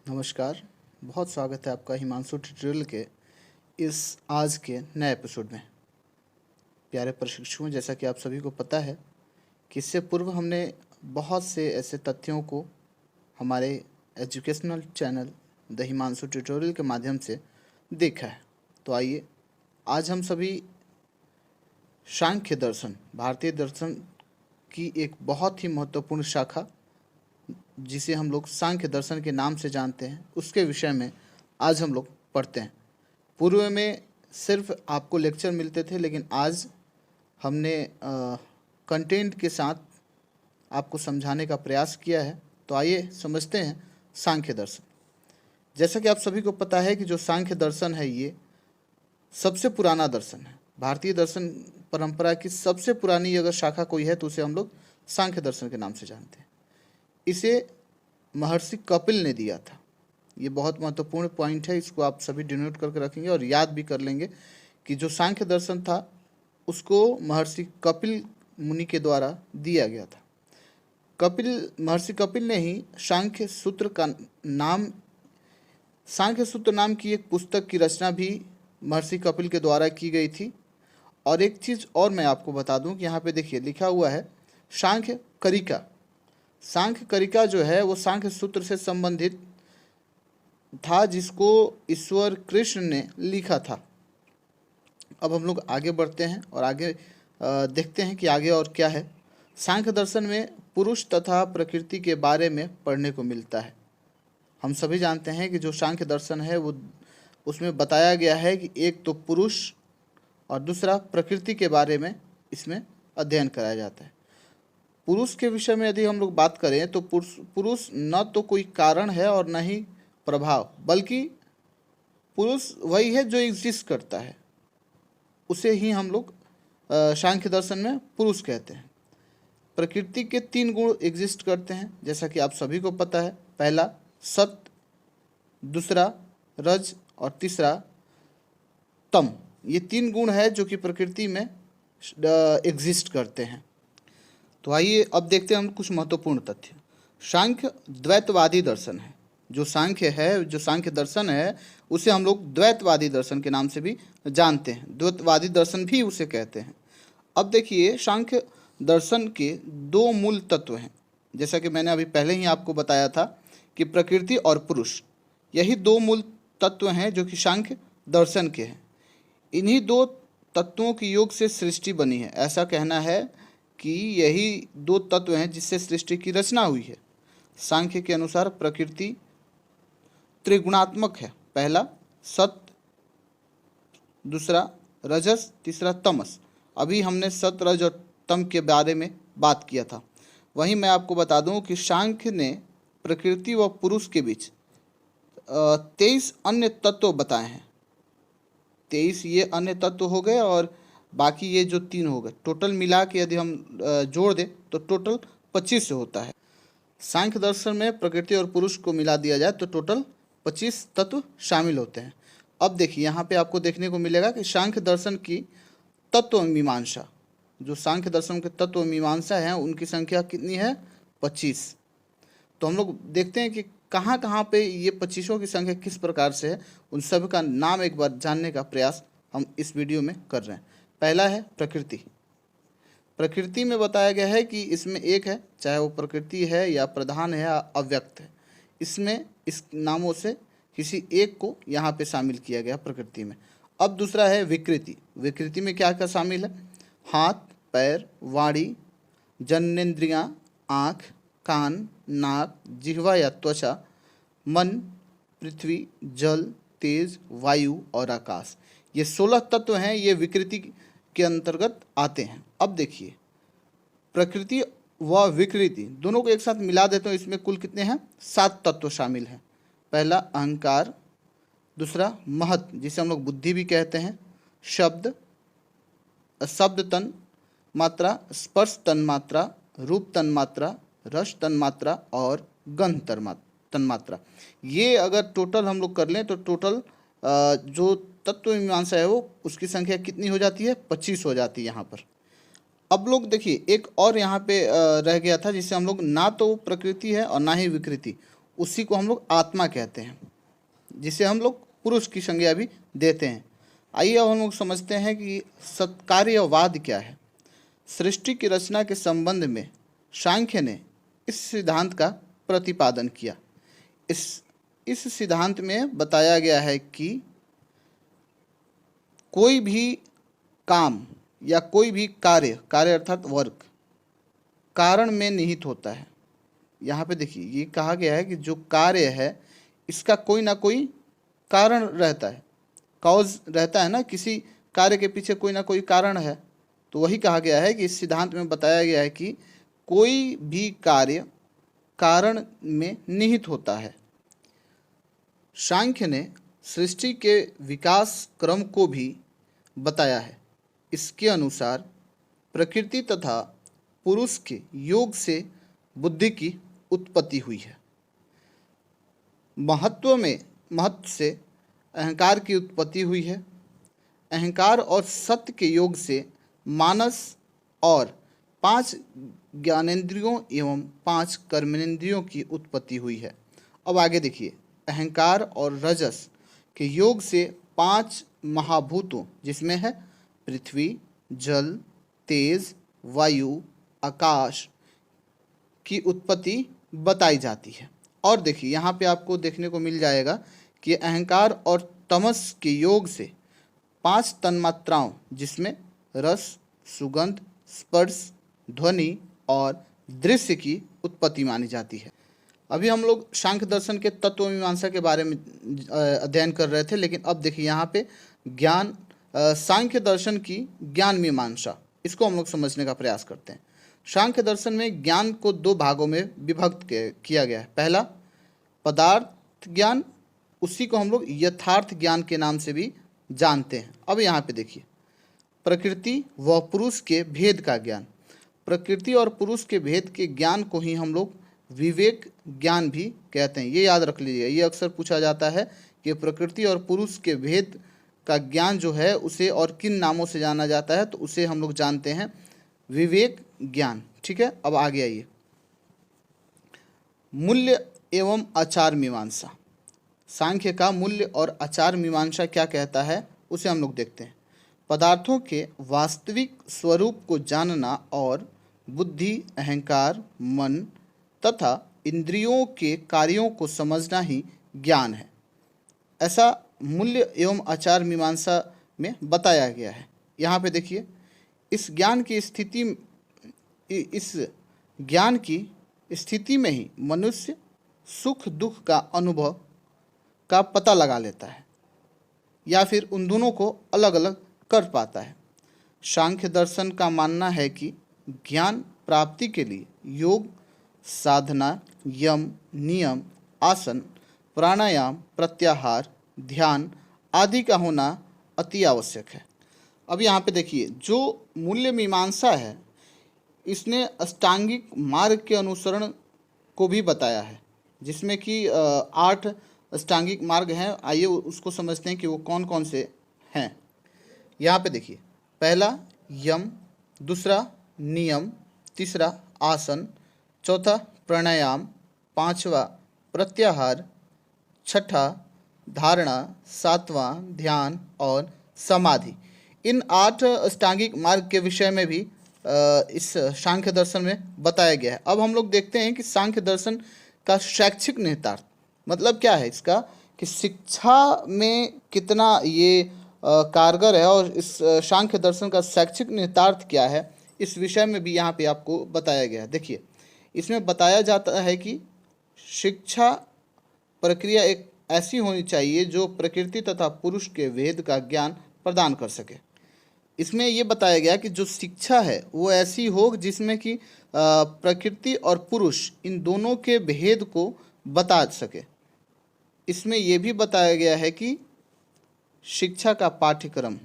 नमस्कार। बहुत स्वागत है आपका हिमांशु ट्यूटोरियल के इस आज के नए एपिसोड में। प्यारे प्रशिक्षुओं, जैसा कि आप सभी को पता है कि इससे पूर्व हमने बहुत से ऐसे तथ्यों को हमारे educational channel the Himanshu tutorial के माध्यम से देखा है। तो आइए आज हम सभी सांख्य दर्शन, भारतीय दर्शन की एक बहुत ही महत्वपूर्ण शाखा जिसे हम लोग सांख्य दर्शन के नाम से जानते हैं, उसके विषय में आज हम लोग पढ़ते हैं। पूर्व में सिर्फ आपको लेक्चर मिलते थे, लेकिन आज हमने कंटेंट के साथ आपको समझाने का प्रयास किया है। तो आइए समझते हैं सांख्य दर्शन। जैसा कि आप सभी को पता है कि जो सांख्य दर्शन है ये सबसे पुराना दर्शन है। भारतीय दर्शन परंपरा की सबसे पुरानी अगर शाखा कोई है तो उसे हम लोग सांख्य दर्शन के नाम से जानते हैं। इसे महर्षि कपिल ने दिया था। ये बहुत महत्वपूर्ण पॉइंट है, इसको आप सभी डिनोट करके रखेंगे और याद भी कर लेंगे कि जो सांख्य दर्शन था उसको महर्षि कपिल मुनि के द्वारा दिया गया था। महर्षि कपिल ने ही सांख्य सूत्र नाम की एक पुस्तक की रचना भी महर्षि कपिल के द्वारा की गई थी। और एक चीज़ और मैं आपको बता दूं कि यहाँ पे देखिए लिखा हुआ है सांख्य करिका। सांख्य करिका जो है वो सांख्य सूत्र से संबंधित था, जिसको ईश्वर कृष्ण ने लिखा था। अब हम लोग आगे बढ़ते हैं और आगे देखते हैं कि आगे और क्या है। सांख्य दर्शन में पुरुष तथा प्रकृति के बारे में पढ़ने को मिलता है। हम सभी जानते हैं कि जो सांख्य दर्शन है वो उसमें बताया गया है कि एक तो पुरुष और दूसरा प्रकृति के बारे में इसमें अध्ययन कराया जाता है। पुरुष के विषय में यदि हम लोग बात करें तो पुरुष न तो कोई कारण है और न ही प्रभाव, बल्कि पुरुष वही है जो एग्जिस्ट करता है, उसे ही हम लोग सांख्य दर्शन में पुरुष कहते हैं। प्रकृति के 3 गुण एग्जिस्ट करते हैं, जैसा कि आप सभी को पता है। पहला सत्व, दूसरा रज और तीसरा तम। ये 3 गुण है जो कि प्रकृति में एग्जिस्ट करते हैं। तो आइए अब देखते हैं हम कुछ महत्वपूर्ण तथ्य। सांख्य द्वैतवादी दर्शन है। जो सांख्य दर्शन है उसे हम लोग द्वैतवादी दर्शन के नाम से भी जानते हैं। द्वैतवादी दर्शन भी उसे कहते हैं। अब देखिए सांख्य दर्शन के 2 मूल तत्व हैं। जैसा कि मैंने अभी पहले ही आपको बताया था कि प्रकृति और पुरुष, यही 2 मूल तत्व हैं जो कि सांख्य दर्शन के हैं। इन्हीं 2 तत्वों के योग से सृष्टि बनी है। ऐसा कहना है कि यही 2 तत्व हैं जिससे सृष्टि की रचना हुई है। सांख्य के अनुसार प्रकृति त्रिगुणात्मक है। पहला सत्व, दूसरा रजस, तीसरा तमस। अभी हमने सत्व, रज और तम के बारे में बात किया था। वहीं मैं आपको बता दूं कि सांख्य ने प्रकृति व पुरुष के बीच 23 अन्य तत्व बताए हैं। 23 ये अन्य तत्व हो गए और बाकी ये जो 3 हो गए, टोटल मिला के यदि हम जोड़ दें तो टोटल 25 होता है। सांख्य दर्शन में प्रकृति और पुरुष को मिला दिया जाए तो टोटल 25 तत्व शामिल होते हैं। अब देखिए यहाँ पे आपको देखने को मिलेगा कि सांख्य दर्शन की तत्व मीमांसा, जो सांख्य दर्शन के तत्व मीमांसा हैं उनकी संख्या कितनी है? 25। तो हम लोग देखते हैं कि कहाँ कहाँ पे ये 25 की संख्या किस प्रकार से है, उन सब का नाम एक बार जानने का प्रयास हम इस वीडियो में कर रहे हैं। पहला है प्रकृति। प्रकृति में बताया गया है कि इसमें एक है, चाहे वो प्रकृति है या प्रधान है या अव्यक्त है, इसमें इस नामों से किसी एक को यहाँ पे शामिल किया गया प्रकृति में। अब दूसरा है विकृति। विकृति में क्या क्या शामिल है? हाथ, पैर, वाणी, जननेंद्रियाँ, आँख, कान, नाक, जिह्वा या त्वचा, मन, पृथ्वी, जल, तेज, वायु और आकाश। ये 16 तत्व हैं, ये विकृति के अंतर्गत आते हैं। अब देखिए प्रकृति व विकृति दोनों को एक साथ मिला देते हैं, इसमें कुल कितने हैं? 7 तत्व शामिल हैं। पहला अहंकार, दूसरा महत जिसे हम लोग बुद्धि भी कहते हैं, शब्द तन मात्रा, स्पर्श तन मात्रा, रूप तन मात्रा, रस तन मात्रा और गंध तन मात्रा। ये अगर टोटल हम लोग कर लें तो टोटल जो तत्व मीमांसा है वो उसकी संख्या कितनी हो जाती है? 25 हो जाती है यहाँ पर। अब लोग देखिए एक और यहाँ पे रह गया था जिससे हम लोग ना तो प्रकृति है और ना ही विकृति, उसी को हम लोग आत्मा कहते हैं, जिसे हम लोग पुरुष की संज्ञा भी देते हैं। आइए अब हम लोग समझते हैं कि सत्कार्यवाद क्या है। सृष्टि की रचना के संबंध में सांख्य ने इस सिद्धांत का प्रतिपादन किया। इस सिद्धांत में बताया गया है कि कोई भी काम या कोई भी कार्य अर्थात वर्क कारण में निहित होता है। यहाँ पे देखिए ये कहा गया है कि जो कार्य है इसका कोई ना कोई कारण रहता है, कॉज रहता है ना, किसी कार्य के पीछे कोई ना कोई कारण है। तो वही कहा गया है कि इस सिद्धांत में बताया गया है कि कोई भी कार्य कारण में निहित होता है। सांख्य ने सृष्टि के विकास क्रम को भी बताया है। इसके अनुसार प्रकृति तथा पुरुष के योग से बुद्धि की उत्पत्ति हुई है। महत्व से अहंकार की उत्पत्ति हुई है। अहंकार और सत्य के योग से मानस और 5 ज्ञानेंद्रियों एवं 5 कर्मेंद्रियों की उत्पत्ति हुई है। अब आगे देखिए, अहंकार और रजस के योग से 5 महाभूतों जिसमें है पृथ्वी, जल, तेज, वायु, आकाश की उत्पत्ति बताई जाती है। और देखिए यहाँ पे आपको देखने को मिल जाएगा कि अहंकार और तमस के योग से 5 तन्मात्राओं जिसमें रस, सुगंध, स्पर्श, ध्वनि और दृश्य की उत्पत्ति मानी जाती है। अभी हम लोग सांख्य दर्शन के तत्व मीमांसा के बारे में अध्ययन कर रहे थे, लेकिन अब देखिए यहाँ पे ज्ञान सांख्य दर्शन की ज्ञान मीमांसा, इसको हम लोग समझने का प्रयास करते हैं। सांख्य दर्शन में ज्ञान को 2 भागों में विभक्त किया गया है। पहला पदार्थ ज्ञान, उसी को हम लोग यथार्थ ज्ञान के नाम से भी जानते हैं। अब यहाँ पे देखिए, प्रकृति व पुरुष के भेद का ज्ञान। प्रकृति और पुरुष के भेद के ज्ञान को ही हम लोग विवेक ज्ञान भी कहते हैं। ये याद रख लीजिए, ये अक्सर पूछा जाता है कि प्रकृति और पुरुष के भेद का ज्ञान जो है उसे और किन नामों से जाना जाता है, तो उसे हम लोग जानते हैं विवेक ज्ञान। ठीक है, अब आगे आइए, मूल्य एवं आचार मीमांसा। सांख्य का मूल्य और आचार मीमांसा क्या कहता है उसे हम लोग देखते हैं। पदार्थों के वास्तविक स्वरूप को जानना और बुद्धि, अहंकार, मन तथा इंद्रियों के कार्यों को समझना ही ज्ञान है, ऐसा मूल्य एवं आचार मीमांसा में बताया गया है। यहाँ पे देखिए, इस ज्ञान की स्थिति में ही मनुष्य सुख दुख का अनुभव का पता लगा लेता है या फिर उन दोनों को अलग अलग कर पाता है। सांख्य दर्शन का मानना है कि ज्ञान प्राप्ति के लिए योग, साधना, यम, नियम, आसन, प्राणायाम, प्रत्याहार, ध्यान आदि का होना अति आवश्यक है। अब यहाँ पे देखिए, जो मूल्य मीमांसा है इसने अष्टांगिक मार्ग के अनुसरण को भी बताया है, जिसमें कि 8 अष्टांगिक मार्ग हैं। आइए उसको समझते हैं कि वो कौन कौन से हैं। यहाँ पे देखिए, पहला यम, दूसरा नियम, तीसरा आसन, चौथा प्राणायाम, 5वां प्रत्याहार, 6ठा धारणा, 7वां ध्यान और समाधि। इन 8 अष्टांगिक मार्ग के विषय में भी इस सांख्य दर्शन में बताया गया है। अब हम लोग देखते हैं कि सांख्य दर्शन का शैक्षिक निहितार्थ मतलब क्या है इसका, कि शिक्षा में कितना ये कारगर है और इस सांख्य दर्शन का शैक्षिक निहितार्थ क्या है, इस विषय में भी यहाँ पे आपको बताया गया है। देखिए, इसमें बताया जाता है कि शिक्षा प्रक्रिया एक ऐसी होनी चाहिए जो प्रकृति तथा पुरुष के भेद का ज्ञान प्रदान कर सके। इसमें ये बताया गया कि जो शिक्षा है वो ऐसी हो जिसमें कि प्रकृति और पुरुष इन दोनों के भेद को बता सके। इसमें ये भी बताया गया है कि शिक्षा का पाठ्यक्रम,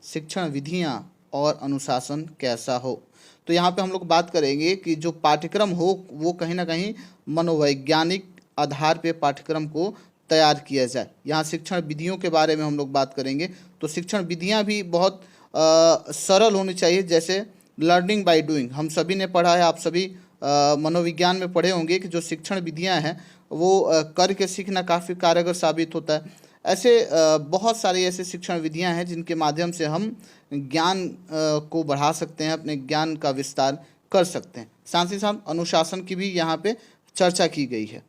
शिक्षण विधियाँ और अनुशासन कैसा हो। तो यहाँ पे हम लोग बात करेंगे कि जो पाठ्यक्रम हो वो कहीं ना कहीं मनोवैज्ञानिक आधार पे पाठ्यक्रम को तैयार किया जाए। यहाँ शिक्षण विधियों के बारे में हम लोग बात करेंगे, तो शिक्षण विधियाँ भी बहुत सरल होनी चाहिए, जैसे लर्निंग बाय डूइंग। हम सभी ने पढ़ा है, आप सभी मनोविज्ञान में पढ़े होंगे कि जो शिक्षण विधियाँ हैं वो करके सीखना काफ़ी कारगर साबित होता है। ऐसे बहुत सारी ऐसे शिक्षण विधियां हैं जिनके माध्यम से हम ज्ञान को बढ़ा सकते हैं, अपने ज्ञान का विस्तार कर सकते हैं। साथ ही साथ अनुशासन की भी यहाँ पे चर्चा की गई है।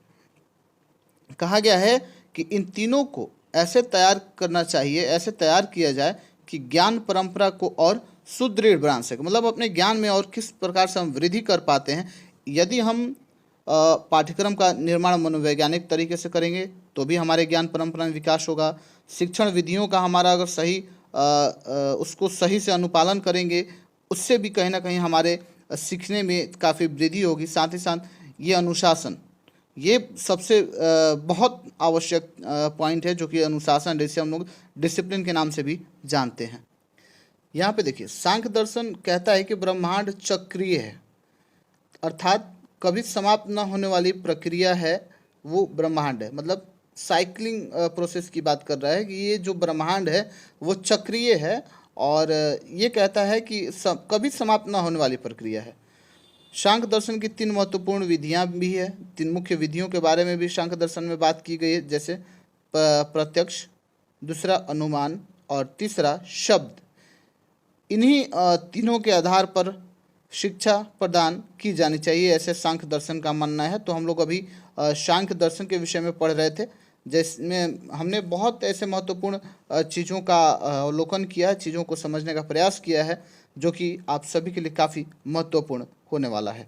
कहा गया है कि इन तीनों को ऐसे तैयार करना चाहिए, ऐसे तैयार किया जाए कि ज्ञान परंपरा को और सुदृढ़ बना सके। मतलब अपने ज्ञान में और किस प्रकार से हम वृद्धि कर पाते हैं। यदि हम पाठ्यक्रम का निर्माण मनोवैज्ञानिक तरीके से करेंगे तो भी हमारे ज्ञान परंपरा में विकास होगा। शिक्षण विधियों का हमारा अगर सही उसको सही से अनुपालन करेंगे, उससे भी कहीं ना कहीं हमारे सीखने में काफ़ी वृद्धि होगी। साथ ही साथ ये अनुशासन, ये सबसे बहुत आवश्यक पॉइंट है, जो कि अनुशासन, जिसे हम लोग डिसिप्लिन के नाम से भी जानते हैं। यहाँ पे देखिए, सांख्य दर्शन कहता है कि ब्रह्मांड चक्रीय है, अर्थात कभी समाप्त न होने वाली प्रक्रिया है वो ब्रह्मांड है। मतलब साइक्लिंग प्रोसेस की बात कर रहा है कि ये जो ब्रह्मांड है वो चक्रीय है, और ये कहता है कि कभी समाप्त न होने वाली प्रक्रिया है। सांख्य दर्शन की 3 महत्वपूर्ण विधियां भी है। 3 मुख्य विधियों के बारे में भी सांख्य दर्शन में बात की गई है, जैसे प्रत्यक्ष, दूसरा अनुमान और तीसरा शब्द। इन्हीं तीनों के आधार पर शिक्षा प्रदान की जानी चाहिए, ऐसे सांख्य दर्शन का मानना है। तो हम लोग अभी सांख्य दर्शन के विषय में पढ़ रहे थे, जिसमें हमने बहुत ऐसे महत्वपूर्ण चीज़ों का अवलोकन किया है, चीज़ों को समझने का प्रयास किया है, जो कि आप सभी के लिए काफ़ी महत्वपूर्ण होने वाला है।